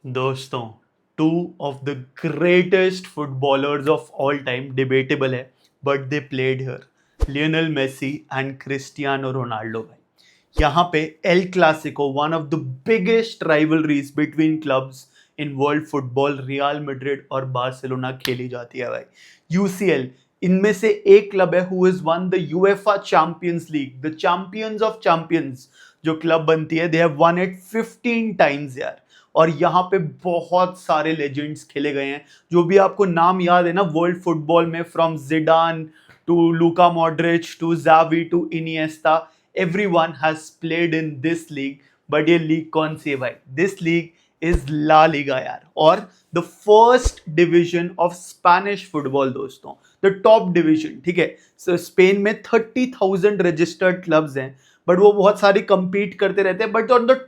दोस्तों, two of the greatest footballers of all time debatable है, but they played here, Lionel Messi and Cristiano Ronaldo. भाई यहाँ पे El Clasico, one of the biggest rivalries between clubs in world football, Real Madrid और Barcelona खेली जाती है। भाई UCL, इनमें से एक क्लब है who is one the UEFA champions league, the champions of champions जो क्लब बनती है, they have one it 15 times यार। और यहाँ पे बहुत सारे लेजेंड्स खेले गए हैं, जो भी आपको नाम याद है ना वर्ल्ड फुटबॉल में, from Zidane to Luka Modric to Xavi to Iniesta, everyone has played in this league. But ये लीग कौन सी है भाई? This league is La Liga यार, और the first division of Spanish football दोस्तों, द टॉप डिवीजन। ठीक है, स्पेन में 30,000 रजिस्टर्ड क्लब्स हैं, बट वो बहुत सारी कंपीट करते रहते हैं। But on the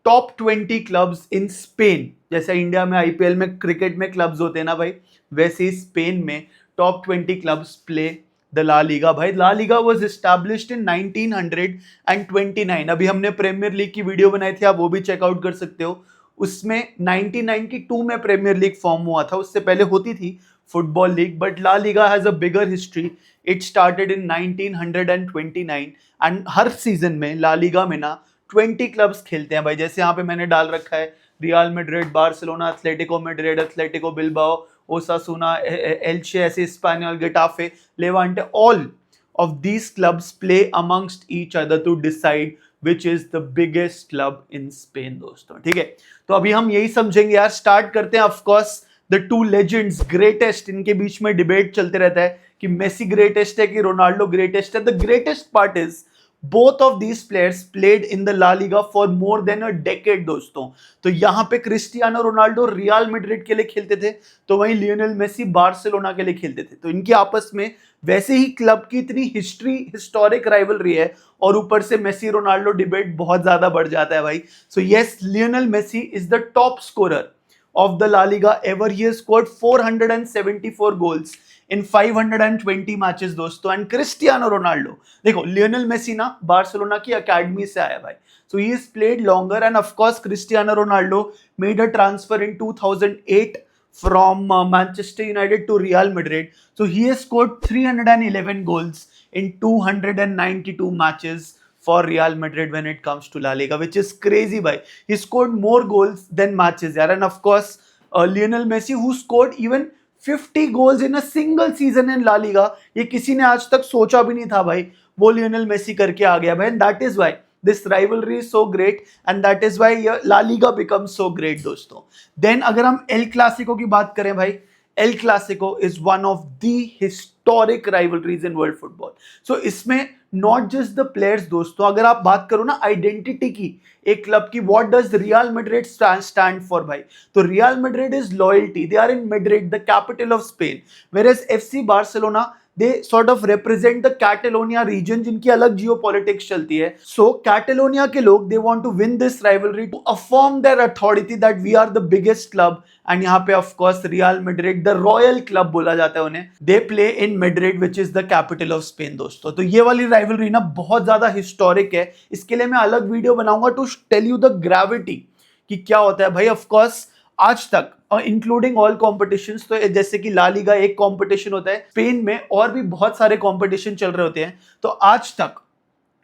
top 20 clubs in Spain, जैसे इंडिया में आईपीएल में क्रिकेट में क्लब्स होते हैं ना भाई, वैसे ही स्पेन में top 20 clubs play the La Liga. भाई La Liga was established in 1929। अभी हमने प्रीमियर लीग की वीडियो बनाई थी, आप वो भी चेकआउट कर सकते हो। उसमें 1992 में प्रीमियर लीग फॉर्म हुआ था, उससे पहले होती थी football league, but La Liga has a bigger history. It started in 1929 and हर सीजन में ला लीगा में ना 20 क्लब्स खेलते हैं भाई। जैसे यहाँ पे मैंने डाल रखा है Real Madrid, Barcelona, Atletico Madrid, Atletico Bilbao, Osasuna, Elche, ऐसे Espanyol, Getafe, Levante, all of these clubs play amongst each other to decide which is the biggest club in Spain दोस्तों। ठीक है, तो अभी हम यही समझेंगे यार। स्टार्ट करते हैं। Of course the two legends, greatest, इनके बीच में डिबेट चलते रहता है कि मेसी ग्रेटेस्ट है कि रोनाल्डो ग्रेटेस्ट है। The greatest part is both of these players played in the La Liga for more than a decade दोस्तों। तो यहां पे क्रिस्टियानो रोनाल्डो रियल मैड्रिड के लिए खेलते थे, तो वहीं लियोनेल मेसी बार्सिलोना के लिए खेलते थे। तो इनकी आपस में वैसे ही क्लब की इतनी हिस्टोरिक राइवलरी है, और ऊपर से मेसी रोनाल्डो डिबेट बहुत ज्यादा बढ़ जाता है भाई। So yes, Lionel Messi is the top scorer of the La Liga ever. He has scored 474 goals in 520 matches दोस्तों। एंड क्रिस्टियानो रोनाल्डो, देखो लियोनेल मेसी ना बार्सिलोना की अकेडमी से आया भाई, so he is played longer. And of course Cristiano Ronaldo made a transfer in 2008 from Manchester United to Real Madrid. So he has scored 311 goals in 292 matches for Real Madrid when it comes to La Liga, which is crazy, bhai. He scored more goals than matches, yaar. And of course, Lionel Messi, who scored even 50 goals in a single season in La Liga, ये किसी ने आज तक सोचा भी नहीं था भाई, वो लियोनेल मेसी करके आ गया भाई। And that is why this rivalry is so great, and that is why La Liga becomes so great दोस्तों। Then अगर हम एल क्लासिको की बात करें भाई, El Clasico is one of the historic rivalries in world football. So इसमें not just the players दोस्तों, अगर आप बात करो ना आइडेंटिटी की एक क्लब की, what does Real Madrid stand for भाई? तो Real Madrid is loyalty, they are in Madrid, the capital of Spain, whereas FC Barcelona they sort of represent the Catalonia region, जिनकी अलग जियो politics चलती है। सो Catalonia के लोग they want to win this rivalry to affirm their authority that we are the biggest club. And यहाँ पे of course Real Madrid, the royal club बोला जाता है उन्हें, they play in Madrid which is the capital of Spain दोस्तों। तो ये वाली राइवलरी ना बहुत ज्यादा हिस्टोरिक है, इसके लिए मैं अलग वीडियो बनाऊंगा to tell you the gravity कि क्या होता है भाई। ऑफ कोर्स आज तक इंक्लूडिंग ऑल कॉम्पिटिशंस, तो जैसे कि ला लीगा एक कॉम्पिटिशन होता है स्पेन में, और भी बहुत सारे कॉम्पिटिशन चल रहे होते हैं। तो आज तक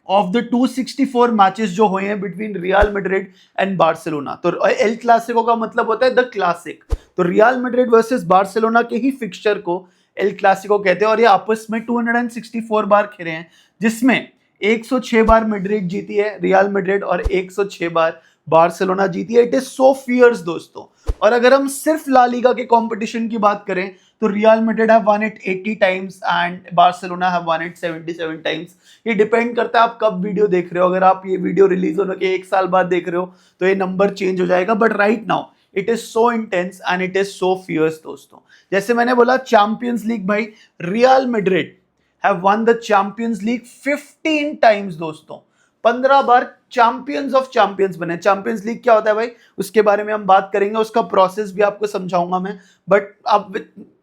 ऑफ द 264 मैचेस जो हुए हैं between real Madrid and Barcelona, तो एल क्लासिको का मतलब होता है द क्लासिक, तो रियल मैड्रिड वर्सेस बार्सिलोना के ही फिक्सचर को एल क्लासिको कहते हैं। और ये आपस में 264 बार खेले हैं, जिसमें 106 बार मैड्रिड जीती है रियल मैड्रिड, और 106 बार बार्सिलोना जीती है। इट इज सो फियर्स दोस्तों। और अगर हम सिर्फ ला लीगा के कंपटीशन की बात करें, तो Real Madrid have one it 80 times and Barcelona have one it 77 times. ये डिपेंड करता है आप कब वीडियो देख रहे हो। अगर आप ये वीडियो रिलीज होने के 1 साल बाद देख रहे हो तो ये नंबर चेंज हो जाएगा, but right now it is so intense and it is so fierce दोस्तों। जैसे मैंने बोला चैंपियंस लीग भाई, Real Madrid have won the Champions League 15 times दोस्तों। 15 बार चैंपियंस ऑफ चैंपियंस बने। चैंपियंस लीग क्या होता है भाई, उसके बारे में हम बात करेंगे, उसका प्रोसेस भी आपको समझाऊंगा मैं, बट आप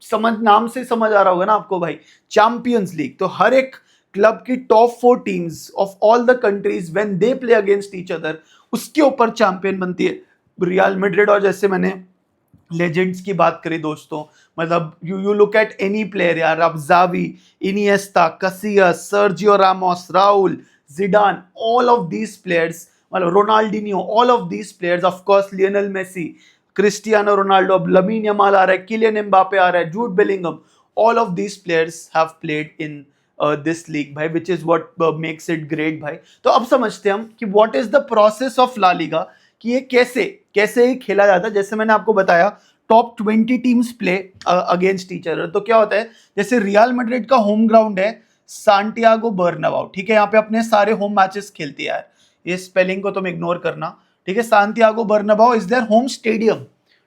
समझ, नाम से समझ आ रहा होगा ना आपको भाई, चैंपियंस लीग। तो हर एक क्लब की top 4 teams of all the countries when they play against each other, उसके ऊपर चैंपियन बनती है। रियल मैड्रिड, और जैसे मैंने लेजेंड्स की बात करी दोस्तों, मतलब you look at any player यार, अब Xavi, Iniesta, Casillas, Sergio Ramos, Raul, Zidane, all of these players, मतलब Ronaldinho, all of these players, of course Lionel Messi, Cristiano Ronaldo, अब लमीन यमाल आ रहा है, किलियन एम्बापे आ रहा है, Jude Bellingham, all of these players have played in this league भाई, which is what makes it great भाई। तो अब समझते हैं हम कि what is the process of La Liga, कि ये कैसे कैसे खेला जाता है। जैसे मैंने आपको बताया, top 20 teams play against each other. तो क्या होता है, जैसे रियल मैड्रिड का होम ग्राउंड है सांटियागो बर्नाबाउ, ठीक है, यहाँ पे अपने सारे होम मैचेस खेलती है यार, ये स्पेलिंग को तुम इग्नोर करना, ठीक है। Santiago बर्नाबाउ is their home stadium,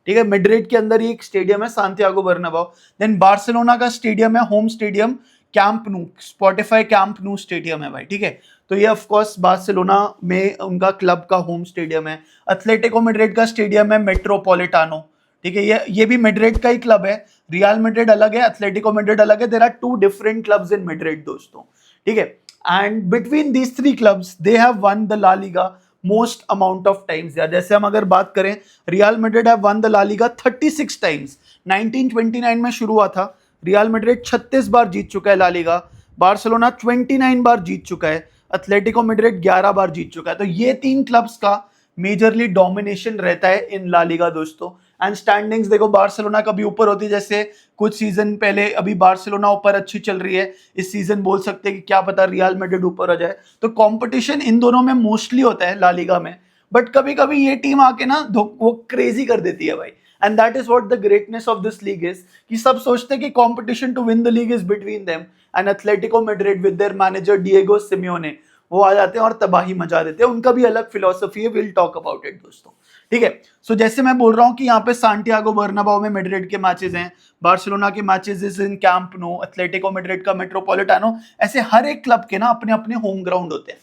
ठीक है, मैड्रिड के अंदर ही एक स्टेडियम है सांटियागो बर्नाबाउ। देन बार्सिलोना का स्टेडियम है, होम स्टेडियम कैंप नू, स्पॉटिफाई कैंप नू स्टेडियम है भाई, ठीक है। तो ये ऑफ कोर्स बार्सिलोना में उनका क्लब का होम स्टेडियम है। एथलेटिको मैड्रिड का स्टेडियम है मेट्रोपॉलिटानो, ठीक है, ये भी मैड्रिड का ही क्लब है। रियल मैड्रिड अलग है, एथलेटिको मैड्रिड अलग है, there are two different clubs in Madrid दोस्तों, ठीक है। And between these three clubs they have won the La Liga most amount of times यार। जैसे हम अगर बात करें, Real Madrid have won the La Liga 36 times, 1929 में शुरू हुआ था। रियल मैड्रिड 36 बार जीत चुका है ला लीगा, बार्सिलोना 29 बार जीत चुका है, एथलेटिको मैड्रिड 11 बार जीत चुका है। तो ये तीन क्लब्स का मेजरली डोमिनेशन रहता है इन ला लीगा दोस्तों। एंड स्टैंडिंग्स देखो, बार्सिलोना कभी ऊपर होती है, जैसे कुछ सीजन पहले अभी बार्सिलोना ऊपर अच्छी चल रही है, इस सीजन बोल सकते हैं कि क्या पता रियल मैड्रिड ऊपर आ जाए। तो कंपटीशन इन दोनों में मोस्टली होता है ला लीगा में, बट कभी कभी ये टीम आके ना वो क्रेजी कर देती है भाई। And that is what the greatness of this league is, कि सब सोचते हैं कि competition to win the league is between them and Atletico Madrid with their manager Diego Simeone, वो आ जाते हैं और तबाही मचा देते हैं। उनका भी अलग फिलोसफी है, विल टॉक अबाउट इट दोस्तों, ठीक है। सो जैसे मैं बोल रहा हूं कि यहाँ पे सांटियागो बर्नाबाउ में मैड्रिड के मैचेस हैं, बार्सिलोना के matches is in Camp Nou, Atletico Madrid का मेट्रोपॉलिटानो, ऐसे हर एक क्लब के ना अपने अपने होम ग्राउंड होते हैं,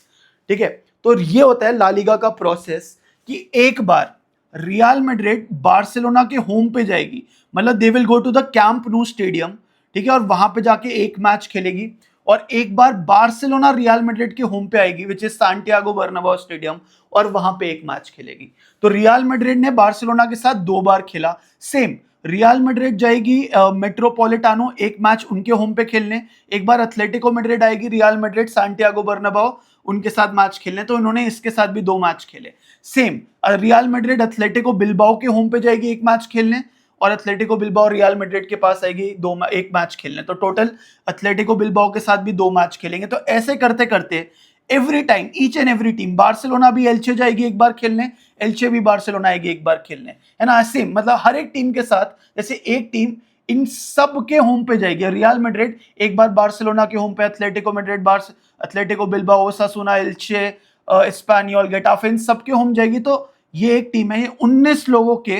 ठीक है। तो ये होता है ला लीगा का प्रोसेस, कि एक बार रियल मैड्रिड बार्सिलोना के होम पे जाएगी, मतलब they will go to the Camp Nou stadium, ठीक है, और वहां पे जाके एक मैच खेलेगी। और एक बार बार्सिलोना रियल मैड्रिड के होम पे आएगी विच इज सांटियागो बर्नाबाउ स्टेडियम, और वहां पे एक मैच खेलेगी। तो रियल मैड्रिड ने बार्सिलोना के साथ 2 बार खेला। सेम रियल मैड्रिड जाएगी मेट्रोपॉलिटानो एक मैच उनके होम पे खेलने, एक बार एथलेटिको मैड्रिड आएगी रियल मैड्रिड सांटियागो बर्नाबाउ उनके साथ मैच खेलने। तो इन्होंने इसके साथ भी 2 मैच खेले। Same real Madrid Atletico Bilbao के होम पे जाएगी एक मैच खेलने, और एथलेटिको बिल्बाओ रियल मैड्रिड के पास आएगी एक मैच खेलने। तो टोटल एथलेटिको बिल्बाओ के साथ भी 2 मैच खेलेंगे। तो ऐसे करते करते every time each and every team, Barcelona भी एल्चे जाएगी एक बार खेलने, एल्चे भी बार्सिलोना आएगी एक बार खेलने, है ना। सेम मतलब हर एक टीम के साथ, जैसे एक टीम इन सब के होम पे जाएगी, रियल मैड्रिड एक बार बार्सिलोना के होम पे, Atletico Madrid Atletico Bilbao, Osasuna, Elche, Espanyol, Getafe, इन सबके होम जाएगी। तो ये एक टीम है, ये 19 लोगों के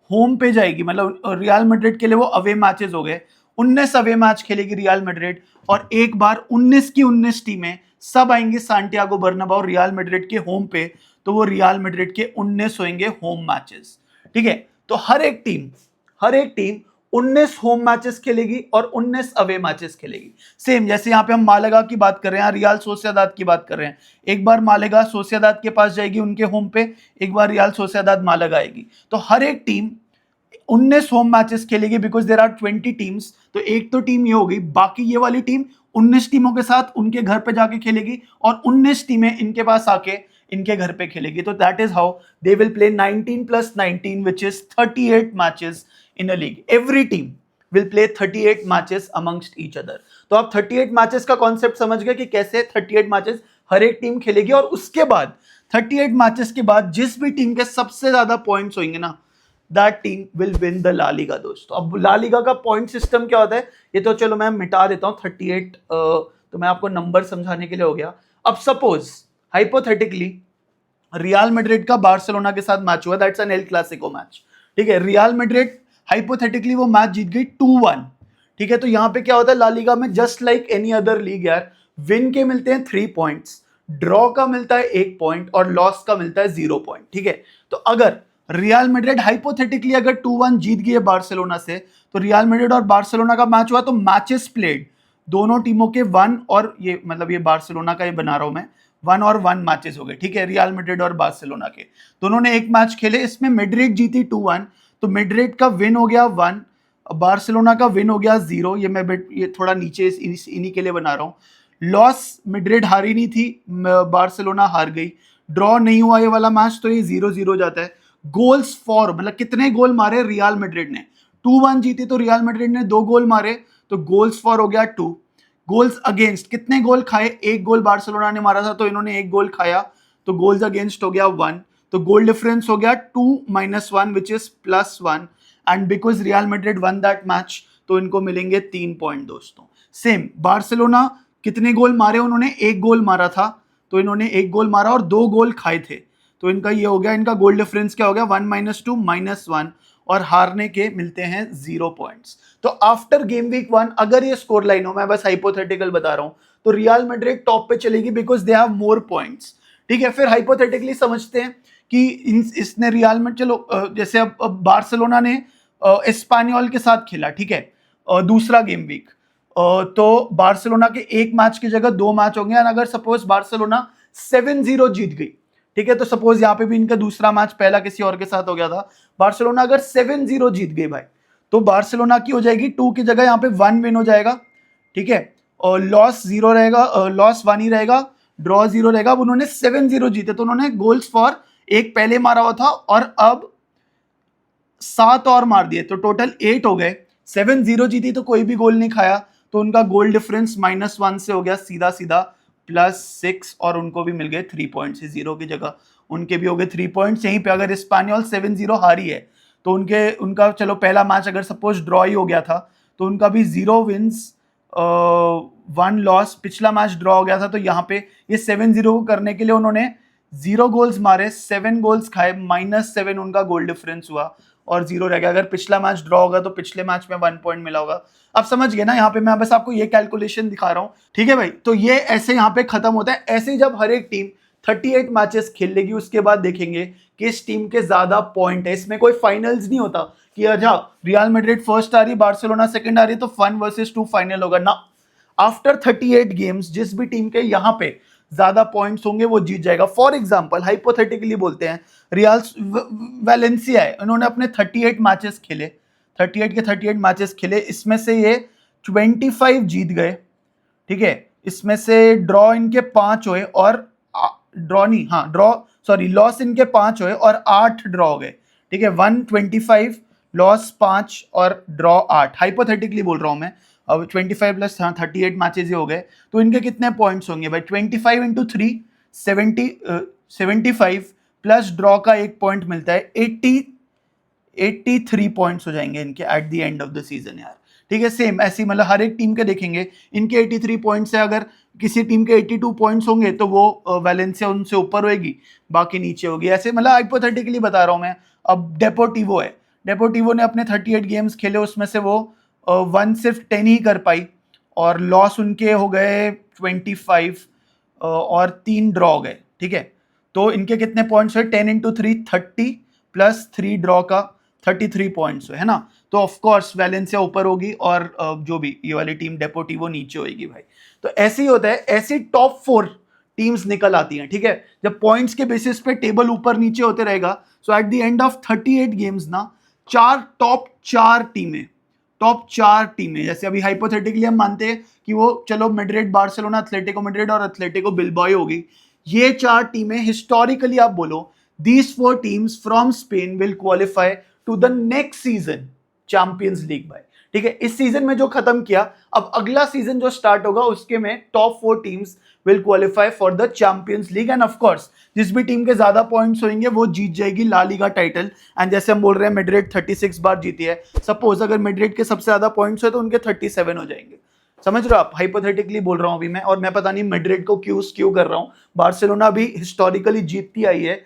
होम पे जाएगी। मतलब रियल मैड्रिड के लिए वो अवे मैचेस हो गए, 19 अवे मैच खेलेगी रियल मैड्रिड, और एक बार 19 की 19 टीमें सब आएंगी सांटियागो बर्नाबाउ रियल मैड्रिड के होम पे। तो वो रियल मैड्रिड के 19 होंगे होम मैचेस, ठीक है। तो हर एक टीम 19 होम मैचेस खेलेगी और 19 अवे मैचेस खेलेगी। सेम जैसे यहाँ पे हम मालेगा की बात कर रहे हैं, रियल सोसिएदाद की बात कर रहे हैं, एक बार मालेगा सोसिएदाद के पास जाएगी उनके होम पे, एक बार रियल सोसिएदाद मालेगा आएगी। तो हर एक टीम 19 होम मैचेस खेलेगी, बिकॉज देयर आर 20 टीम्स। तो एक तो टीम ये होगी, बाकी ये वाली टीम 19 टीमों के साथ उनके घर पे जाके खेलेगी, और 19 टीमें इनके पास आके इनके घर पे खेलेगी। तो that is how they will play 19 + 19 which is 38 matches in a league. Every team will play 38 matches amongst each other. तो आप 38 मैचेस का कॉन्सेप्ट समझ गए कि कैसे 38 मैचेस हर एक टीम खेलेगी, और उसके बाद 38 मैचेस के बाद जिस भी टीम के सबसे ज्यादा पॉइंट्स होंगे ना, that team will win the La Liga दोस्तों। अब ला लीगा का पॉइंट सिस्टम क्या होता है, ये तो चलो मैं मिटा देता हूं 38, तो मैं आपको नंबर समझाने के लिए हो गया। अब सपोज हाइपोथेटिकली रियल मैड्रिड का बार्सिलोना के साथ मैच हुआ, that's an El Clasico match, ठीक है। रियल मैड्रिड हाइपोथेटिकली वो मैच जीत गई 2-1, ठीक है। तो यहां पे क्या होता है ला लीगा में, just like any other league यार, विन के मिलते हैं 3 पॉइंट्स, ड्रॉ का मिलता है 1 पॉइंट, और लॉस का मिलता है 0 पॉइंट, ठीक है। तो अगर रियल मैड्रिड हाइपोथेटिकली अगर 2-1 जीत गई है बार्सिलोना से, तो रियल मैड्रिड और बार्सिलोना का मैच हुआ, तो मैचेस प्लेड दोनों टीमों के 1, और ये मतलब ये बार्सिलोना का ये बना रहा हूं मैं, 1 और 1 मैचेस हो गए, ठीक है, रियल मैड्रिड और बार्सिलोना के। दोनों ने एक मैच खेले, इसमें मैड्रिड जीती 2-1, तो मैड्रिड का विन हो गया 1, बार्सिलोना का विन हो गया 0। ये थोड़ा नीचे इन्हीं के लिए बना रहा हूँ। लॉस मैड्रिड हारी नहीं थी, बार्सिलोना हार गई। ड्रॉ नहीं हुआ ये वाला मैच, तो ये 0-0 जाता है। गोल्स फॉर, मतलब कितने गोल मारे रियल मैड्रिड ने, 2-1 जीती तो रियल मैड्रिड ने 2 गोल मारे, तो गोल्स फॉर हो गया 2। गोल्स अगेंस्ट, कितने गोल खाए, 1 गोल बार्सिलोना ने मारा था तो इन्होंने 1 गोल खाया, तो गोल्स अगेंस्ट हो गया 1, तो गोल डिफरेंस हो गया 2-1 which is +1, and because real Madrid one that match तो इनको मिलेंगे 3 पॉइंट दोस्तों। सेम बार्सिलोना कितने गोल मारे, उन्होंने 1 गोल मारा था, तो इन्होंने 1 गोल मारा और 2 गोल खाए थे, तो इनका ये हो गया, इनका गोल डिफरेंस क्या हो गया 1 - 2 -1, और हारने के मिलते हैं 0 पॉइंट्स। तो आफ्टर गेम वीक 1 अगर ये स्कोर लाइन हो, मैं बस हाइपोथेटिकल बता रहा हूं, तो रियल मैड्रिड टॉप पे चलेगी because they have more points, ठीक है। फिर हाइपोथेटिकली समझते हैं कि इसने रियल में, चलो जैसे अब बार्सिलोना ने एस्पानियोल के साथ खेला, ठीक है, दूसरा गेम वीक, तो बार्सिलोना के एक मैच की जगह 2 मैच होंगे, और अगर सपोज बार्सिलोना 7-0 जीत गई, ठीक है, तो सपोज यहाँ पे भी इनका दूसरा मैच पहला किसी और के साथ हो गया था, बार्सिलोना अगर 7-0 जीत गई भाई, तो बार्सिलोना की हो जाएगी 2 की जगह यहाँ पे 1 विन हो जाएगा, ठीक है, और लॉस 0 रहेगा, लॉस 1 ही रहेगा, ड्रॉ 0 रहेगा। अब उन्होंने 7-0 जीते, तो उन्होंने गोल्स फॉर एक पहले मारा हुआ था और अब 7 और मार दिए, तो टोटल 8 हो गए। 7-0 जीती तो कोई भी गोल नहीं खाया, तो उनका गोल डिफरेंस -1 से हो गया सीधा सीधा +6, और उनको भी मिल गए 3 पॉइंट्स, 0 की जगह उनके भी हो गए 3 पॉइंट्स। यहीं पे अगर स्पेनियोल 7-0 हारी है, तो उनका चलो पहला मैच अगर सपोज ड्रॉ ही हो गया था, तो उनका भी 0 विन्स 1 लॉस, पिछला मैच ड्रॉ हो गया था, तो यहाँ पे ये 7-0 को करने के लिए उन्होंने 0 गोल्स मारे, 7 गोल्स खाए, -7 उनका गोल डिफरेंस हुआ, और 0 रह गया। अगर पिछला मैच ड्रॉ होगा तो पिछले मैच में 1 पॉइंट मिला होगा। अब समझ गए ना, यहाँ पे मैं बस आपको ये कैलकुलेशन दिखा रहा हूँ, ठीक है भाई। तो ये ऐसे यहाँ पे खत्म होता है। ऐसे जब हर एक टीम 38 मैचेस खेल लेगी, उसके बाद देखेंगे कि इस टीम के ज्यादा पॉइंट है। इसमें कोई फाइनल्स नहीं होता कि अच्छा रियल मैड्रिड फर्स्ट आ रही, बार्सिलोना सेकंड आ रही, तो 1 वर्सेस 2 फाइनल होगा ना। आफ्टर 38 गेम्स जिस भी टीम के यहाँ पे ज्यादा पॉइंट्स होंगे वो जीत जाएगा। फॉर एग्जांपल हाइपोथेटिकली बोलते हैं, रियल वैलेंसिया है, उन्होंने अपने 38 मैचेस खेले, 38 के 38 मैचेस खेले, इसमें से ये 25 जीत गए, ठीक है, इसमें से ड्रॉ इनके 5 हुए, और लॉस इनके 5 हुए और 8 ड्रॉ हो गए, ठीक है, 125 लॉस 5 और ड्रॉ 8, हाइपोथेटिकली बोल रहा हूं मैं। अब 25 + 38 मैचेस ही हो गए, तो इनके कितने पॉइंट्स होंगे भाई, 25 × 3 75 प्लस ड्रॉ का 1 पॉइंट मिलता है, 83 पॉइंट्स हो जाएंगे इनके eight the end of the season यार, ठीक है। सेम ऐसी मतलब हर एक टीम के देखेंगे, इनके 83 पॉइंट्स है, अगर किसी टीम के 82 पॉइंट्स होंगे तो वो वैलेंसिया उनसे ऊपर होएगी, बाकी नीचे होगी, ऐसे मतलब हाइपोथेटिकली बता रहा हूं मैं। अब डेपोर्टिवो है, डेपोर्टिवो ने अपने 38 गेम्स खेले, उसमें से वो 1 सिर्फ 10 ही कर पाई, और लॉस उनके हो गए 25, और 3 ड्रॉ हो गए, ठीक है। तो इनके कितने पॉइंट्स हुए, 10 × 3 30 प्लस 3 ड्रॉ का 33 पॉइंट्स हुए, है ना। तो ऑफ कोर्स वैलेंसिया ऊपर होगी, और जो भी ये वाली टीम डेपोर्टिवो नीचे होगी भाई। तो ऐसे ही होता है, ऐसी टॉप 4 टीम्स निकल आती हैं, ठीक है। जब पॉइंट्स के बेसिस पे टेबल ऊपर नीचे होते रहेगा, so at the end of 38 games ना, टॉप 4 टीमें, जैसे अभी हाइपोथेटिकली हम मानते हैं कि वो चलो मैड्रिड, बार्सिलोना, एथलेटिको मैड्रिड और एथलेटिको बिल्बाओ होगी, ये 4 टीमें हिस्टोरिकली आप बोलो, these 4 teams from Spain will qualify to the next season champions League भाई, ठीक है। इस सीजन में जो खत्म किया, अब अगला सीजन जो स्टार्ट होगा उसके में top 4 teams will qualify for the Champions league, and of course जिस भी टीम के ज्यादा पॉइंट्स होंगे वो जीत जाएगी ला लीगा टाइटल। एंड जैसे हम बोल रहे हैं मैड्रिड 36 बार जीती है, सपोज अगर मैड्रिड के सबसे ज्यादा पॉइंट्स हो तो उनके 37 हो जाएंगे, समझ रहे हो आप, हाइपोथेटिकली बोल रहा हूं अभी मैं। और मैं पता नहीं मैड्रिड को क्यों कर रहा हूं, बार्सिलोना भी हिस्टोरिकली जीतती आई है,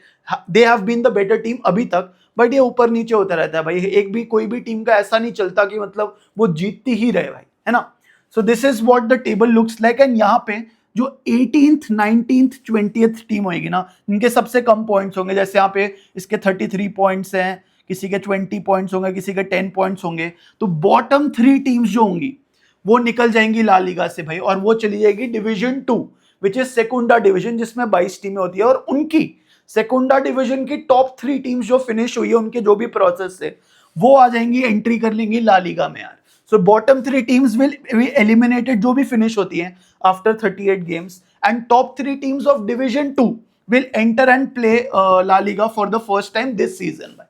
they have been the better team अभी तक, बट ये ऊपर नीचे होता रहता है भाई। कोई भी टीम का ऐसा नहीं चलता कि मतलब वो जीतती ही रहे भाई, है ना। So this is what the table looks like, and यहाँ पे जो 18th 19th 20th टीम होगी ना, इनके सबसे कम पॉइंट्स होंगे, जैसे यहाँ पे इसके 33 पॉइंट्स हैं, किसी के 20 पॉइंट्स होंगे, किसी के 10 पॉइंट्स होंगे, तो बॉटम 3 टीम्स जो होंगी वो निकल जाएंगी ला लीगा से भाई, और वो चली जाएगी डिवीजन 2, विच इज सेकुंडा डिवीजन, जिसमें 22 टीमें होती है, और उनकी सेकुंडा डिवीजन की टॉप 3 टीम्स जो फिनिश हुई है, उनके जो भी प्रोसेस है वो आ जाएंगी, एंट्री कर लेंगी ला लीगा में यार। So bottom 3 teams will be eliminated, जो भी फिनिश होती हैं after 38 games, and top 3 teams of division 2 will enter and play La Liga for the first time this season. भाई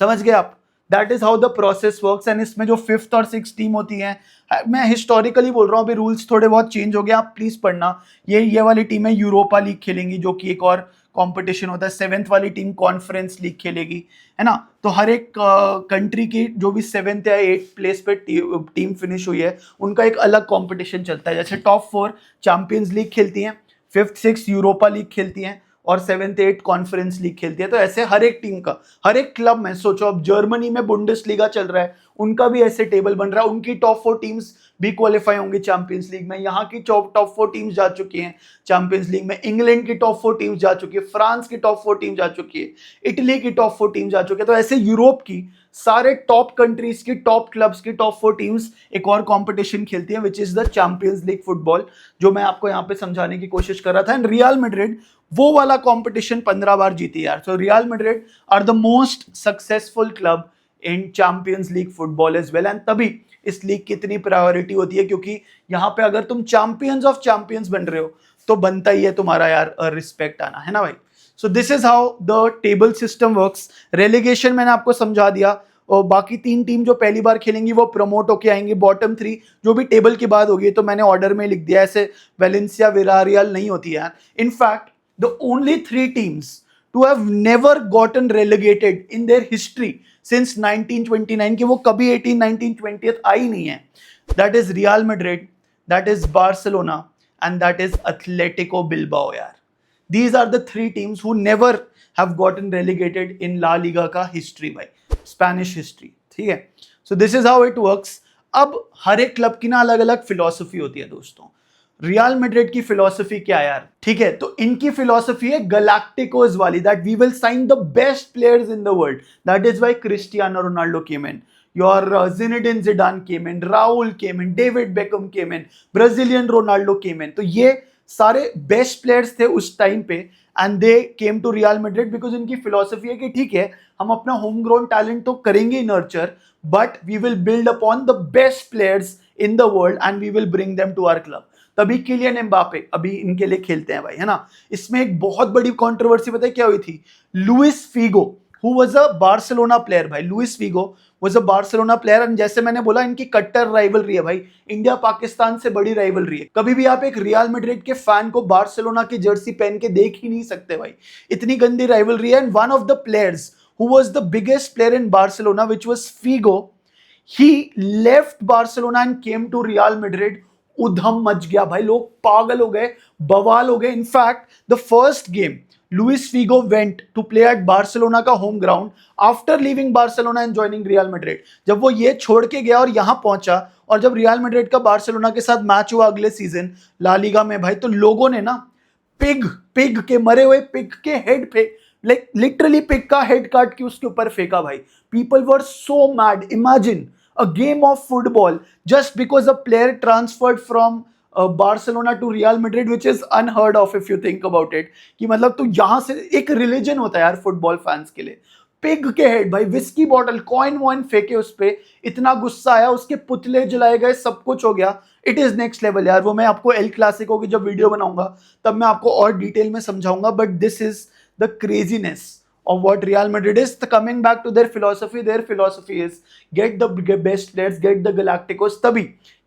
समझ गए आप? That is how the process works. And इसमें जो 5th और 6th टीम होती है, मैं हिस्टोरिकली बोल रहा हूँ, अभी रूल्स थोड़े बहुत चेंज हो गए, आप प्लीज पढ़ना। ये वाली टीम है यूरोपा लीग खेलेंगी, जो कि एक और कंपटीशन होता है। 7th वाली टीम कॉन्फ्रेंस लीग खेलेगी, है ना। तो हर एक कंट्री की जो भी 7th या 8th प्लेस पे टीम फिनिश हुई है, उनका एक अलग कंपटीशन चलता है। जैसे टॉप 4 चैंपियंस लीग खेलती हैं, 5th 6th यूरोपा लीग खेलती हैं, और 7th 8th कॉन्फ्रेंस लीग खेलती है। तो ऐसे हर एक टीम का, हर एक क्लब में, सोचो अब जर्मनी में बुंडेसलीगा चल रहा है, उनका भी ऐसे टेबल बन रहा है, उनकी टॉप 4 टीम्स भी क्वालिफाई होंगी चैंपियंस लीग में। यहाँ की टॉप 4 टीम्स जा चुकी हैं चैंपियंस लीग में, इंग्लैंड की टॉप 4 टीम्स जा चुकी है, फ्रांस की टॉप 4 टीम जा चुकी है, इटली की टॉप 4 टीम जा चुकी है। तो ऐसे यूरोप की सारे टॉप कंट्रीज की टॉप क्लब्स की टॉप 4 टीम्स एक और कंपटीशन खेलती हैं, विच is the Champions League football, जो मैं आपको यहाँ पे समझाने की कोशिश कर रहा था। एंड रियल मैड्रिड वो वाला कंपटीशन 15 बार जीती यार। So Real Madrid are the most successful club in Champions League football as well. And तभी इस लीग की इतनी प्रायोरिटी होती है, क्योंकि यहाँ पे अगर तुम चैंपियंस ऑफ चैंपियंस बन रहे हो तो बनता ही है तुम्हारा यार रिस्पेक्ट आना, है ना भाई। So this is how the table system works. Relegation मैंने आपको समझा दिया, और बाकी 3 टीम जो पहली बार खेलेंगी वो प्रमोट होके आएंगी। बॉटम 3 जो भी टेबल की बात होगी, तो मैंने ऑर्डर में लिख दिया, ऐसे वेलेंसिया विलारियल नहीं होती यार। In fact the only 3 teams to have never gotten relegated in their history since 1929, कि वो कभी 18, 19, 20 आई नहीं है, that is real Madrid, that is Barcelona, and that is Atletico Bilbao यार। These are the 3 teams who never have gotten relegated in La Liga का history भाई, Spanish history, ठीक है। So this is how it works. अब हर एक club की ना अलग अलग फिलॉसफी होती है दोस्तों। रियल मैड्रिड की फिलॉसफी क्या है यार, ठीक है, तो इनकी फिलॉसफी है गैलाक्टिकोस वाली, that we will sign the best players in the world, that is why Cristiano Ronaldo came in, your Zinedine Zidane came in, Raul came in, David Beckham came in, Brazilian Ronaldo came in। तो ये सारे best players थे उस time पे, and they came to Real Madrid because इनकी philosophy है कि ठीक है, हम अपना होम ग्रोन टैलेंट तो करेंगे nurture, but we will build upon the best players in the world and we will bring them to our club. तभी किलियन एम्बापे अभी इनके लिए खेलते हैं भाई, है ना। इसमें एक बहुत बड़ी कंट्रोवर्सी पता है क्या हुई थी? Luis Figo who was a Barcelona player, भाई Luis Figo was a Barcelona player, and जैसे मैंने बोला इनकी कट्टर राइवलरी है भाई, इंडिया पाकिस्तान से बड़ी राइवलरी है। कभी भी आप एक रियल मैड्रिड के फैन को बार्सिलोना की जर्सी पहन के देख ही नहीं सकते भाई, इतनी गंदी राइवलरी है। And one of the players who was the biggest player in Barcelona, which was Figo, he left Barcelona and came to Real Madrid। Udham much गया भाई, लोग पागल हो गए, बवाल हो गए। In fact the first game Luis Figo went to play at Barcelona का home ground after leaving Barcelona and joining Real Madrid। जब वो ये छोड़ के गया और यहां पहुंचा, और जब रियल मैड्रिड का बार्सिलोना के साथ मैच हुआ अगले सीजन ला लीगा में भाई, तो लोगों ने ना पिग के मरे हुए पिग के हेड पे, लाइक लिटरली पिग का हेड काट के उसके ऊपर फेंका भाई। People were so mad. Imagine a game of football just because a player transferred from Barcelona to Real Madrid, which is unheard of if you think about it. कि मतलब तो यहां से एक रिलीजन होता है यार फुटबॉल फैंस के लिए। पिग के हेड भाई, विस्की बॉटल, कॉइन वॉइन फेंके उस पे, इतना गुस्सा आया, उसके पुतले जलाए गए, सब कुछ हो गया। इट इज नेक्स्ट लेवल यार। वो मैं आपको एल क्लासिको की जब वीडियो बनाऊंगा तब मैं आपको और डिटेल में समझाऊंगा, but this is the craziness of what Real Madrid is. Coming back to their philosophy is get the best players, get the Galacticos। तभी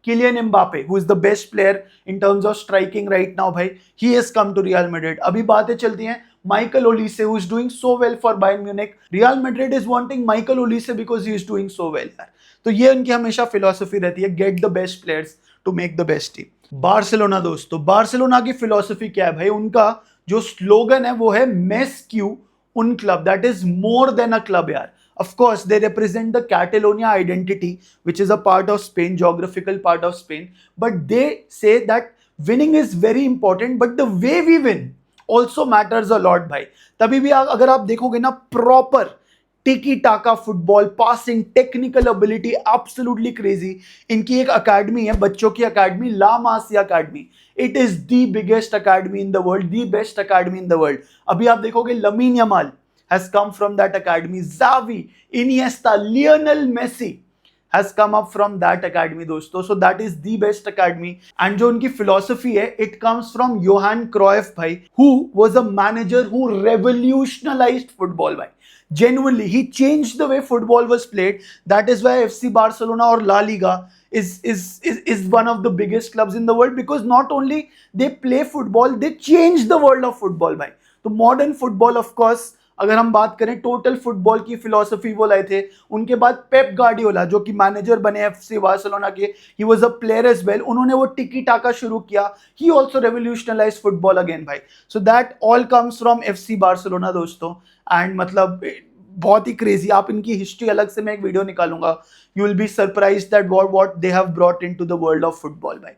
Kylian Mbappe, who is the best player in terms of striking right now, भाई he has come to Real Madrid। अभी बातें चलती हैं Michael Olise, who is doing so well for Bayern Munich। Real Madrid is wanting Michael Olise because he is doing so well यार। तो ये उनकी हमेशा फिलॉसफी रहती है, get the best players to make the best team। Barcelona दोस्तों, Barcelona की philosophy क्या है भाई? उनका जो स्लोगन है वो है mess Q un club, that is more than a club yaar। Of course they represent the Catalonia identity, which is a part of Spain, geographical part of Spain, but they say that winning is very important, but the way we win also matters a lot भाई। तभी भी अगर आप देखोगे ना, proper tiki taka football, passing, technical ability absolutely crazy. इनकी एक academy है, बच्चों की academy, La Masia academy. It is the biggest academy in the world, the best academy in the world. अभी आप देखोगे Lamine Yamal has come from that academy. Xavi, Iniesta, Lionel Messi has come up from that academy दोस्तों. So that is the best academy. And जो उनकी philosophy है, it comes from Johan Cruyff भाई, who was a manager who revolutionized football भाई. Genuinely, he changed the way football was played. That is why FC Barcelona or La Liga is one of the biggest clubs in the world, because not only they play football, they change the world of football भाई. तो modern football of course, अगर हम बात करें total football की philosophy वो लाए थे। उनके बाद पेप गार्डियोला जो कि मैनेजर बने एफसी बार्सिलोना के, he was a player as well, उन्होंने वो टिकी टाका शुरू किया। He also revolutionised football again भाई। So that all comes from FC Barcelona दोस्तों। एंड मतलब बहुत ही क्रेजी, आप इनकी हिस्ट्री अलग से मैं एक वीडियो निकालूंगा। You will be surprised that what they have brought into the world of football भाई।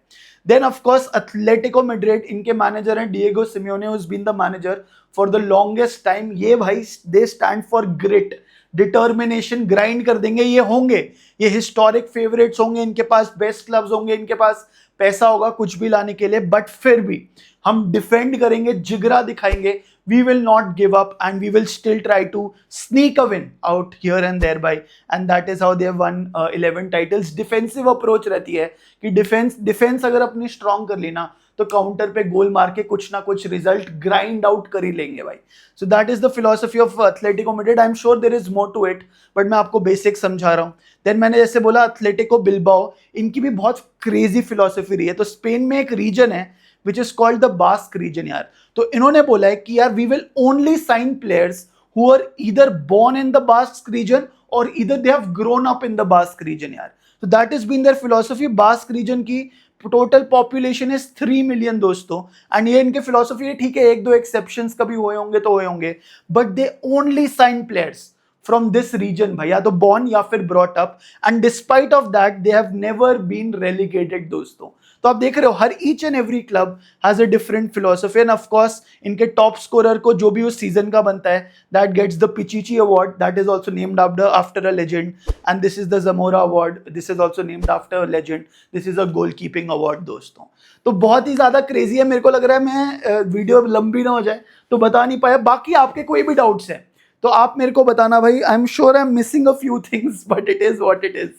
Then of course Atletico Madrid, इनके मैनेजर हैं Diego Simeone, who has been the manager for the longest time. ये भाई they stand for grit, determination, grind कर देंगे। ये होंगे, ये हिस्टोरिक फेवरेट्स होंगे, इनके पास बेस्ट क्लब्स होंगे, इनके पास पैसा होगा कुछ भी लाने के लिए, बट फिर भी हम डिफेंड करेंगे, जिगरा दिखाएंगे। We will not give up and we will still try to sneak a win out here and there by, and that is how they have won 11 titles. Defensive approach रहती है कि defence अगर अपनी strong कर ली ना, तो counter पे गोल मार के कुछ ना कुछ रिजल्ट ग्राइंड आउट कर ही लेंगे भाई। So that is the philosophy of Atletico Madrid. I am sure there is more to it, but मैं आपको बेसिक समझा रहा हूँ। देन मैंने जैसे बोला एथलेटिको बिल्बाओ, इनकी भी बहुत क्रेजी फिलोसफी रही है। तो स्पेन में एक रीजन है which is called the Basque region यार। तो इन्होंने बोला है कि यार we will only sign players who are either born in the Basque region or either they have grown up in the Basque region यार। So that has been their philosophy। Basque region की total population is 3 million दोस्तों। And ये इनके philosophy है, ठीक है एक दो एक्सेप्शंस कभी हुए होंगे तो हुए होंगे, but they only sign players from this region भाई, या तो बॉर्न या फिर brought up, and despite of that they have never been relegated दोस्तों। तो आप देख रहे हो हर each and every club has a different philosophy. And of course इनके टॉप स्कोरर को जो भी उस सीजन का बनता है, that gets the Pichichi award, that is also named after a legend, and this is the Zamora award, this is also named after a legend, this is a goalkeeping award दोस्तों। तो बहुत ही ज्यादा crazy है। मेरे को लग रहा है मैं वीडियो लंबी ना हो जाए तो बता नहीं पाया। बाकी आपके कोई भी डाउट्स हैं तो आप मेरे को बताना भाई। I am sure I am missing a few things, but it is what it is.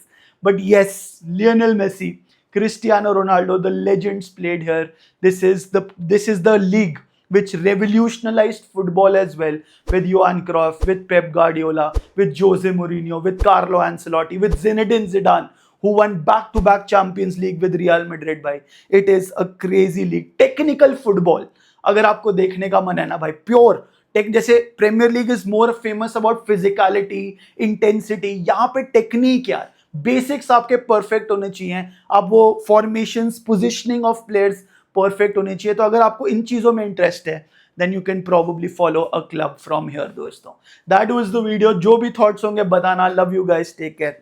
But yes, Lionel Messi, Cristiano Ronaldo, the legends played here. This is the league which revolutionized football as well, with Johan Cruyff, with Pep Guardiola, with Jose Mourinho, with Carlo Ancelotti, with Zinedine Zidane, who won back-to-back Champions League with Real Madrid भाई। It is a crazy league. Technical football अगर आपको देखने का मन है ना भाई, pure tech, जैसे Premier League is more famous about physicality, intensity, यहाँ पे टेक्निक यार, बेसिक्स आपके परफेक्ट होने चाहिए। आप वो formations, positioning of players perfect होने चाहिए। तो अगर आपको इन चीजों में इंटरेस्ट है, then you can probably follow a club from here दोस्तों। That was the video. जो भी थॉट्स होंगे बताना। Love you guys, take care.